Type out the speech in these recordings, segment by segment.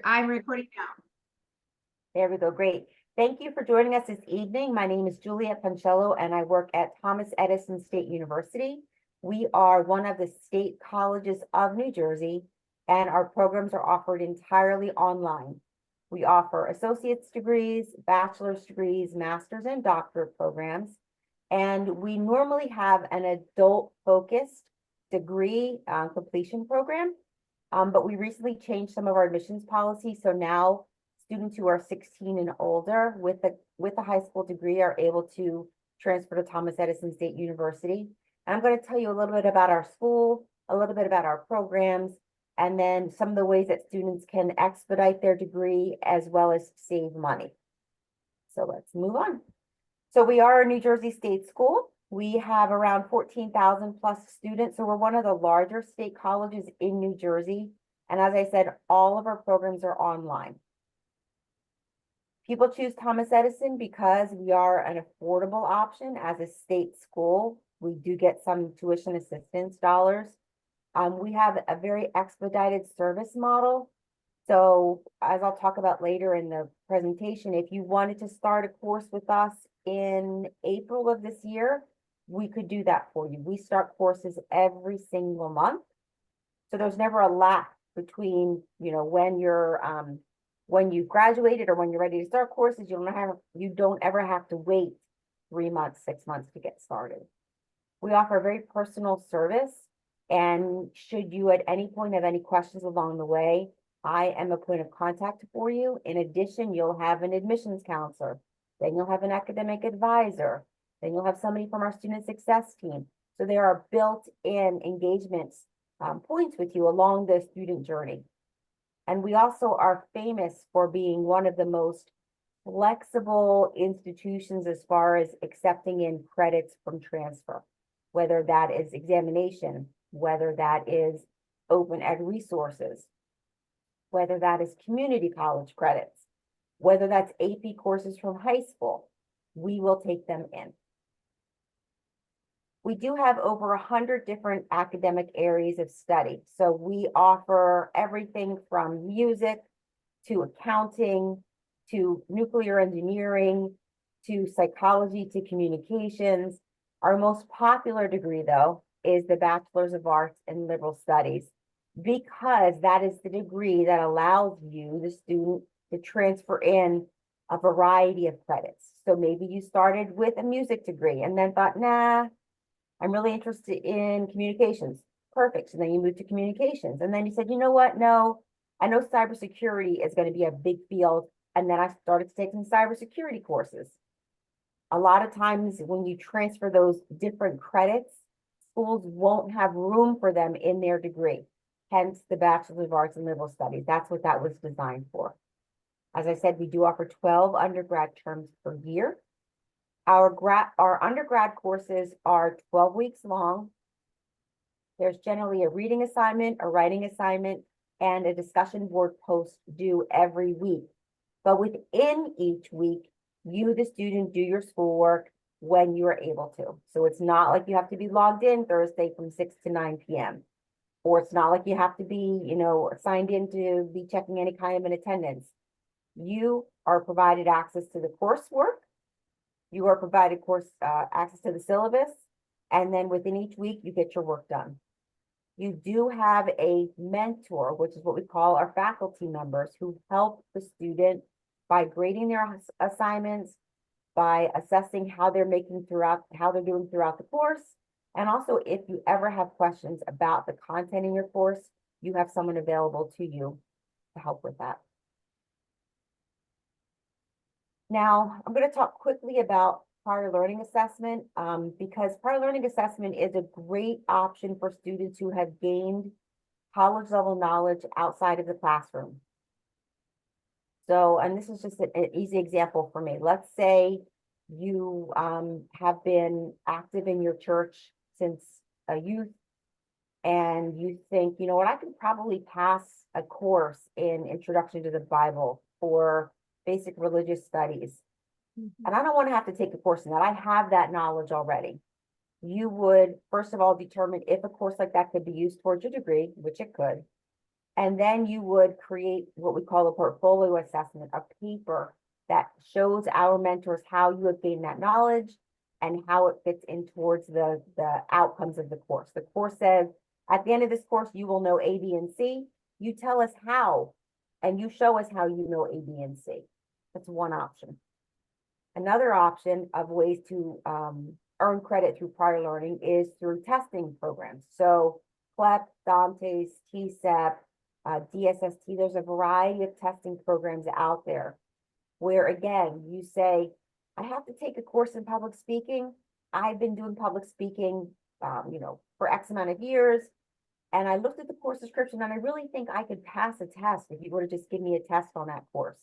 I'm recording now. There we go. Great. Thank you for joining us this evening. My name is Juliet Pancello, and I work at Thomas Edison State University. We are one of the state colleges of New Jersey, and our programs are offered entirely online. We offer associate's degrees, bachelor's degrees, master's, and doctorate programs. And we normally have an adult-focused degree completion program. But we recently changed some of our admissions policy. So now students who are 16 and older with a high school degree are able to transfer to Thomas Edison State University. And I'm going to tell you a little bit about our school, a little bit about our programs, and then some of the ways that students can expedite their degree as well as save money. So let's move on. So we are a New Jersey State school. We have around 14,000 plus students. So we're one of the larger state colleges in New Jersey. And as I said, all of our programs are online. People choose Thomas Edison because we are an affordable option as a state school. We do get some tuition assistance dollars. We have a very expedited service model. So as I'll talk about later in the presentation, if you wanted to start a course with us in April of this year, we could do that for you. We start courses every single month. So there's never a lag between, when you graduated or when you're ready to start courses. You don't ever have to wait 3 months, 6 months to get started. We offer a very personal service. And should you at any point have any questions along the way, I am a point of contact for you. In addition, you'll have an admissions counselor. Then you'll have an academic advisor. Then you'll have somebody from our student success team. So there are built-in engagements points with you along the student journey. And we also are famous for being one of the most flexible institutions as far as accepting in credits from transfer, whether that is examination, whether that is open ed resources, whether that is community college credits, whether that's AP courses from high school, we will take them in. We do have over 100 different academic areas of study. So we offer everything from music to accounting, to nuclear engineering, to psychology, to communications. Our most popular degree, though, is the Bachelor's of Arts in Liberal Studies, because that is the degree that allows you, the student, to transfer in a variety of credits. So maybe you started with a music degree and then thought, nah, I'm really interested in communications. Perfect. So then you moved to communications. And then you said, you know what? No, I know cybersecurity is going to be a big field. And then I started to take some cybersecurity courses. A lot of times when you transfer those different credits, schools won't have room for them in their degree. Hence the Bachelor of Arts in Liberal Studies. That's what that was designed for. As I said, we do offer 12 undergrad terms per year. Our undergrad courses are 12 weeks long. There's generally a reading assignment, a writing assignment, and a discussion board post due every week. But within each week, you, the student, do your schoolwork when you are able to. So it's not like you have to be logged in Thursday from 6 to 9 p.m. Or it's not like you have to be, signed in to be checking any kind of an attendance. You are provided access to the coursework. You are provided access to the syllabus. And then within each week, you get your work done. You do have a mentor, which is what we call our faculty members, who help the student by grading their assignments, by assessing how they're doing throughout the course. And also, if you ever have questions about the content in your course, you have someone available to you to help with that. Now, I'm going to talk quickly about prior learning assessment, because prior learning assessment is a great option for students who have gained college level knowledge outside of the classroom. So, and this is just an easy example for me. Let's say you have been active in your church since a youth, and you think, you know what, I could probably pass a course in Introduction to the Bible or Basic Religious Studies. And I don't want to have to take a course in that. I have that knowledge already. You would, first of all, determine if a course like that could be used towards your degree, which it could. And then you would create what we call a portfolio assessment, a paper that shows our mentors how you have gained that knowledge and how it fits in towards the outcomes of the course. The course says, at the end of this course, you will know A, B, and C. You tell us how, and you show us how you know A, B, and C. That's one option. Another option of ways to earn credit through prior learning is through testing programs. So CLEP, Dante's, TSEP, DSST, there's a variety of testing programs out there where, again, you say, I have to take a course in public speaking. I've been doing public speaking, for X amount of years. And I looked at the course description and I really think I could pass a test if you were to just give me a test on that course.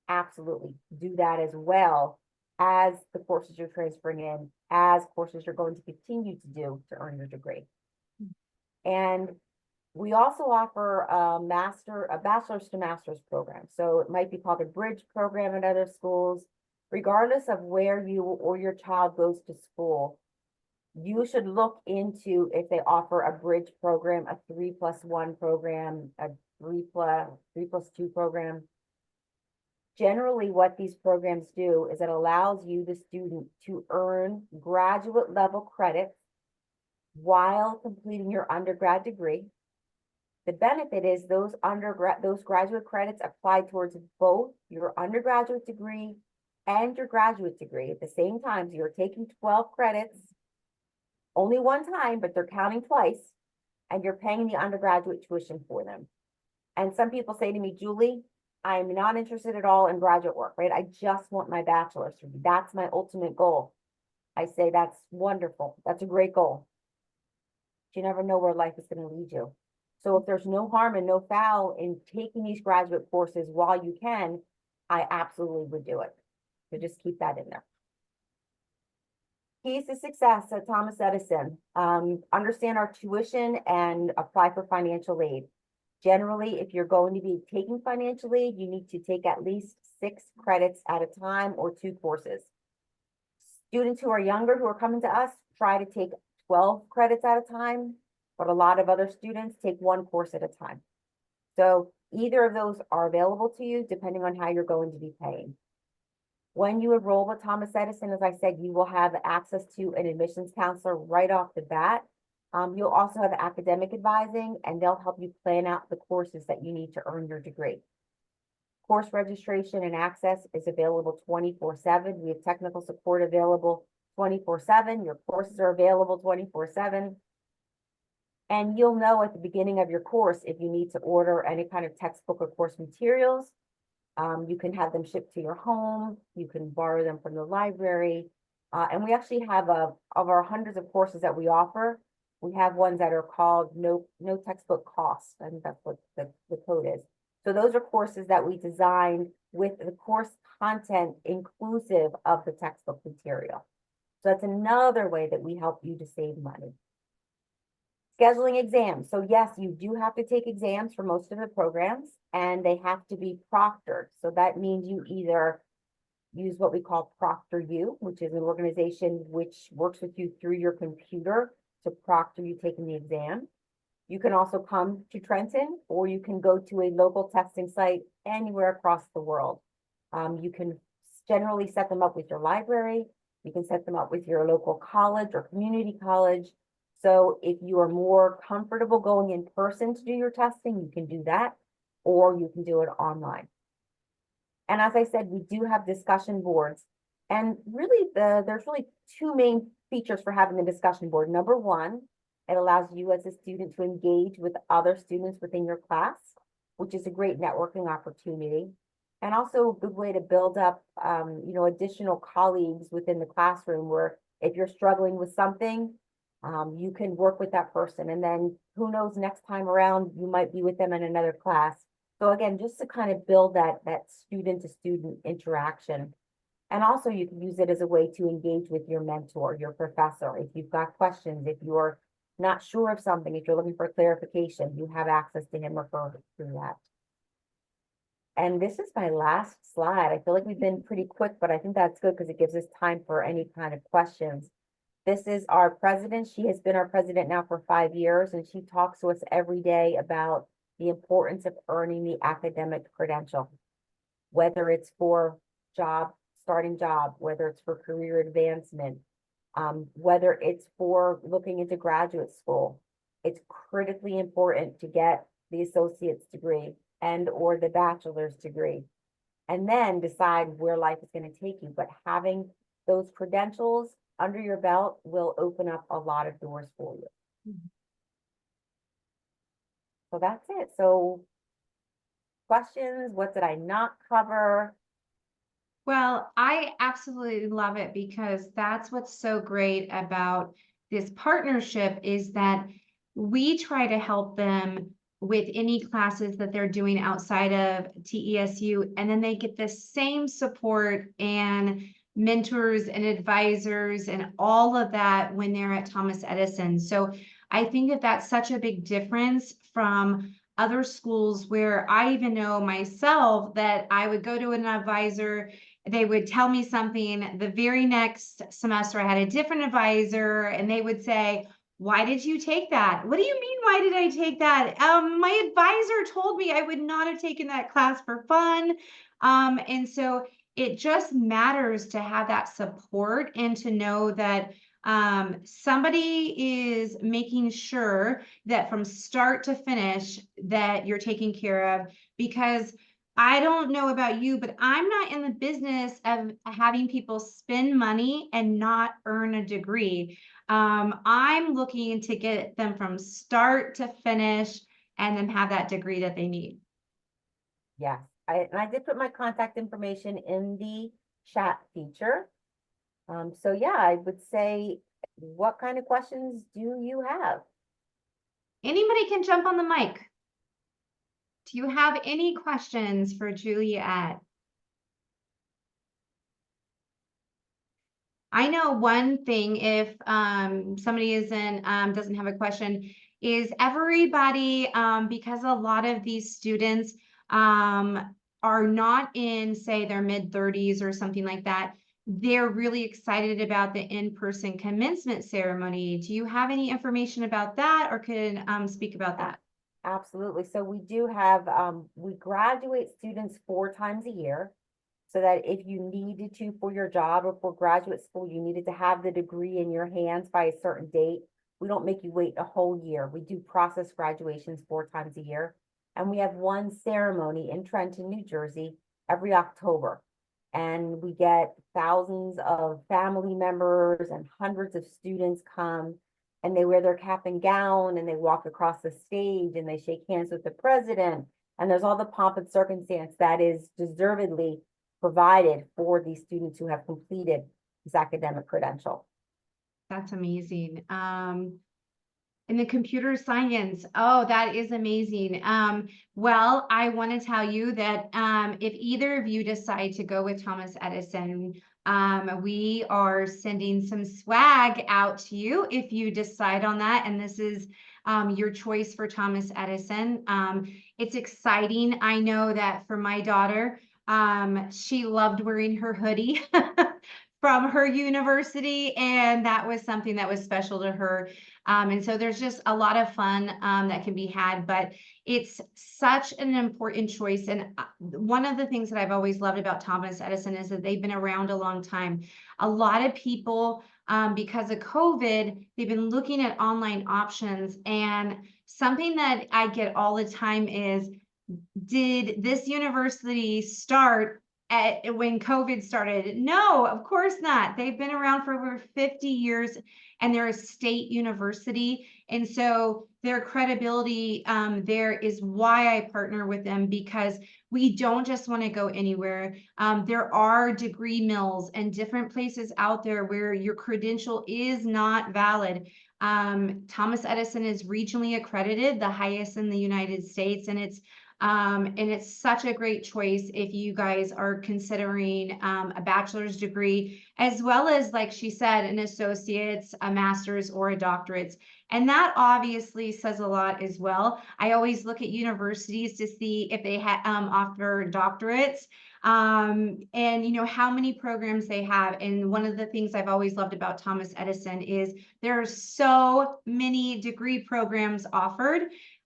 Absolutely. Do that as well as the courses you're transferring in, as courses you're going to continue to do to earn your degree. And we also offer a bachelor's to master's program. So it might be called a bridge program at other schools. Regardless of where you or your child goes to school, you should look into if they offer a bridge program, a 3+1 program, a 3+2 program. Generally, what these programs do is it allows you, the student, to earn graduate level credits while completing your undergrad degree. The benefit is those graduate credits apply towards both your undergraduate degree and your graduate degree at the same time. So you're taking 12 credits only one time, but they're counting twice, and you're paying the undergraduate tuition for them. And some people say to me, Julie, I'm not interested at all in graduate work, right? I just want my bachelor's degree. That's my ultimate goal. I say, that's wonderful. That's a great goal. But you never know where life is going to lead you. So if there's no harm and no foul in taking these graduate courses while you can, I absolutely would do it. So just keep that in there. Keys to success at Thomas Edison. Understand our tuition and apply for financial aid. Generally, if you're going to be taking financial aid, you need to take at least 6 credits at a time or 2 courses. Students who are younger who are coming to us try to take 12 credits at a time, but a lot of other students take 1 course at a time. So either of those are available to you depending on how you're going to be paying. When you enroll with Thomas Edison, as I said, you will have access to an admissions counselor right off the bat. You'll also have academic advising, and they'll help you plan out the courses that you need to earn your degree. Course registration and access is available 24/7. We have technical support available 24/7. Your courses are available 24/7. And you'll know at the beginning of your course if you need to order any kind of textbook or course materials. You can have them shipped to your home. You can borrow them from the library. And we actually have of our hundreds of courses that we offer, we have ones that are called no textbook cost. I think that's what the code is. So those are courses that we designed with the course content inclusive of the textbook material. So that's another way that we help you to save money. Scheduling exams. So yes, you do have to take exams for most of the programs, and they have to be proctored. So that means you either use what we call ProctorU, which is an organization which works with you through your computer to proctor you taking the exam. You can also come to Trenton, or you can go to a local testing site anywhere across the world. You can generally set them up with your library. You can set them up with your local college or community college. So if you are more comfortable going in person to do your testing, you can do that, or you can do it online. And as I said, we do have discussion boards. And really, there's really 2 main features for having the discussion board. Number one, it allows you as a student to engage with other students within your class, which is a great networking opportunity. And also a good way to build up, additional colleagues within the classroom, where if you're struggling with something, you can work with that person. And then who knows, next time around, you might be with them in another class. So again, just to kind of build that student to student interaction. And also you can use it as a way to engage with your mentor, your professor. If you've got questions, if you're not sure of something, if you're looking for clarification, you have access to him or her through that. And this is my last slide. I feel like we've been pretty quick, but I think that's good because it gives us time for any kind of questions. This is our president. She has been our president now for 5 years, and she talks to us every day about the importance of earning the academic credential, whether it's for starting job, whether it's for career advancement, whether it's for looking into graduate school. It's critically important to get the associate's degree and or the bachelor's degree, and then decide where life is going to take you. But having those credentials under your belt will open up a lot of doors for you. Mhm. So that's it. So questions, what did I not cover? Well, I absolutely love it because that's what's so great about this partnership is that we try to help them with any classes that they're doing outside of TESU, and then they get the same support and mentors and advisors and all of that when they're at Thomas Edison. So I think that that's such a big difference from other schools where I even know myself that I would go to an advisor, they would tell me something. The very next semester, I had a different advisor, and they would say, "Why did you take that?" "What do you mean, why did I take that?" My advisor told me I would not have taken that class for fun. And so it just matters to have that support and to know that somebody is making sure that from start to finish that you're taken care of, because I don't know about you, but I'm not in the business of having people spend money and not earn a degree. I'm looking to get them from start to finish and then have that degree that they need. Yes, I did put my contact information in the chat feature. So yeah, I would say, what kind of questions do you have? Anybody can jump on the mic. Do you have any questions for Juliet? I know one thing, if somebody doesn't have a question, is everybody, because a lot of these students are not in, say, their mid-30s or something like that, they're really excited about the in-person commencement ceremony. Do you have any information about that, or can speak about that? Absolutely. So we do have, we graduate students 4 times a year. So that if you needed to for your job or for graduate school, you needed to have the degree in your hands by a certain date. We don't make you wait a whole year. We do process graduations 4 times a year. And we have one ceremony in Trenton, New Jersey, every October. And we get thousands of family members and hundreds of students come, and they wear their cap and gown and they walk across the stage and they shake hands with the president. And there's all the pomp and circumstance that is deservedly provided for these students who have completed this academic credential. That's amazing. And the computer science, oh, that is amazing. Well, I want to tell you that if either of you decide to go with Thomas Edison, we are sending some swag out to you if you decide on that. And this is your choice for Thomas Edison. It's exciting. I know that for my daughter, she loved wearing her hoodie from her university, and that was something that was special to her. And so there's just a lot of fun that can be had, but it's such an important choice. And one of the things that I've always loved about Thomas Edison is that they've been around a long time. A lot of people, because of COVID, they've been looking at online options. And something that I get all the time is, did this university start when COVID started? No, of course not. They've been around for over 50 years, and they're a state university. And so their credibility there is why I partner with them, because we don't just want to go anywhere. There are degree mills and different places out there where your credential is not valid. Thomas Edison is regionally accredited, the highest in the United States, and it's such a great choice if you guys are considering a bachelor's degree, as well as, like she said, an associate's, a master's, or a doctorate's. And that obviously says a lot as well. I always look at universities to see if they offer doctorates, and how many programs they have. And one of the things I've always loved about Thomas Edison is there are so many degree programs offered.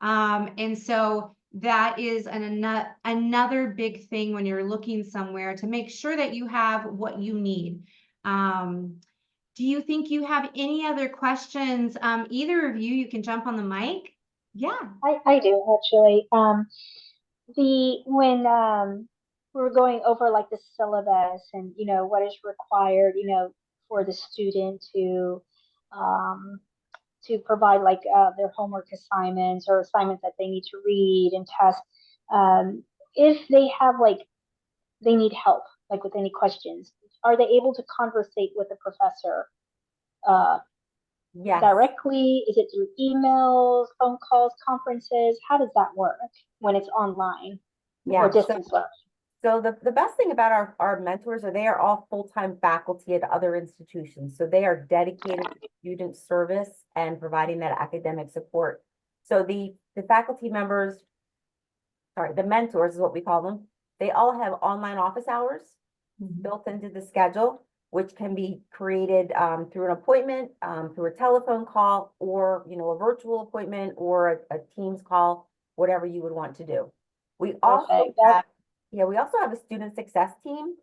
And so that is another big thing when you're looking somewhere, to make sure that you have what you need. Do you think you have any other questions? Either of you can jump on the mic. Yeah. I do actually. When we were going over like the syllabus and what is required, for the student um to provide like their homework assignments or assignments that they need to read and test. If they have like they need help like with any questions, are they able to conversate with the professor uh, Yes. directly? Is it through emails, phone calls, conferences? How does that work when it's online or Yeah. distance learning? So the best thing about our mentors are they are all full-time faculty at other institutions. So they are dedicated to student service and providing that academic support. So the faculty members, sorry, the mentors is what we call them. They all have online office hours built into the schedule, which can be created through an appointment, through a telephone call, or a virtual appointment, or a Teams call, whatever you would want to do. We also have, we also have a student success team.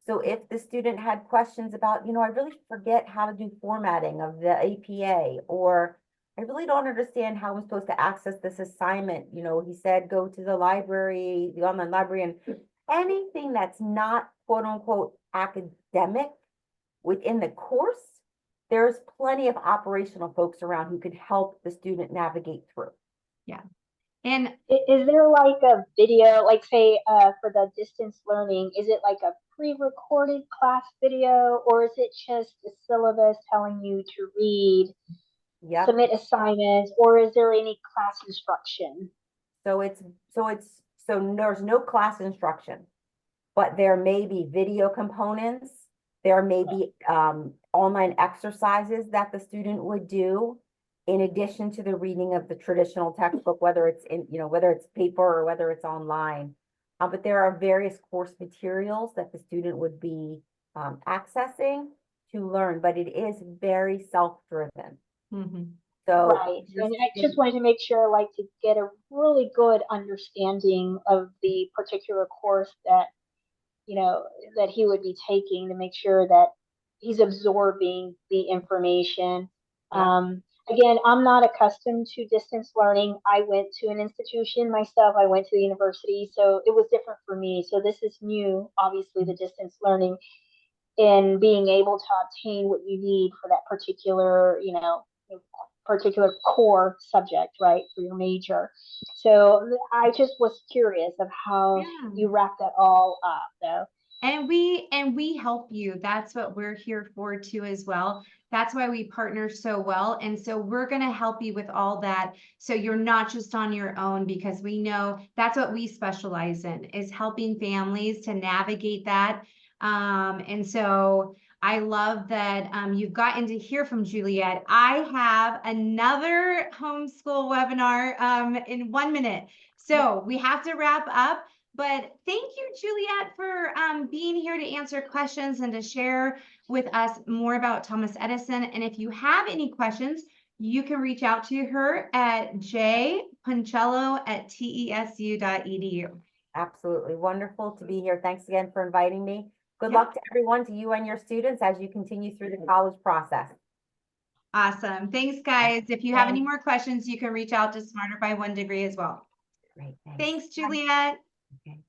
So if the student had questions about, I really forget how to do formatting of the APA, or I really don't understand how I'm supposed to access this assignment. He said, go to the library, the online library, and anything that's not quote unquote academic within the course, there's plenty of operational folks around who could help the student navigate through. Yeah. And is there like a video, like say for the distance learning, is it like a pre-recorded class video, or is it just the syllabus telling you to read, submit assignments, or is there any class instruction? So there's no class instruction, but there may be video components. There may be online exercises that the student would do in addition to the reading of the traditional textbook, whether it's whether it's paper or whether it's online. But there are various course materials that the student would be accessing to learn, but it is very self-driven. So right. And I just wanted to make sure, like, to get a really good understanding of the particular course that that he would be taking, to make sure that he's absorbing the information. Again, I'm not accustomed to distance learning. I went to an institution myself. I went to the university, so it was different for me. So this is new, obviously, the distance learning, and being able to obtain what you need for that particular core subject, right, for your major. So I just was curious of how you wrap that all up, though. And we help you. That's what we're here for too as well. That's why we partner so well. And so we're going to help you with all that. So you're not just on your own, because we know that's what we specialize in, is helping families to navigate that. And so I love that you've gotten to hear from Juliet. I have another homeschool webinar in 1 minute. So we have to wrap up. But thank you, Juliet, for being here to answer questions and to share with us more about Thomas Edison. And if you have any questions, you can reach out to her at jpuncello@tesu.edu. Absolutely wonderful to be here. Thanks again for inviting me. Good luck to everyone, to you and your students, as you continue through the college process. Awesome. Thanks, guys. If you have any more questions, you can reach out to Smarter by 1 Degree as well. Great. Thanks, Juliet. Okay.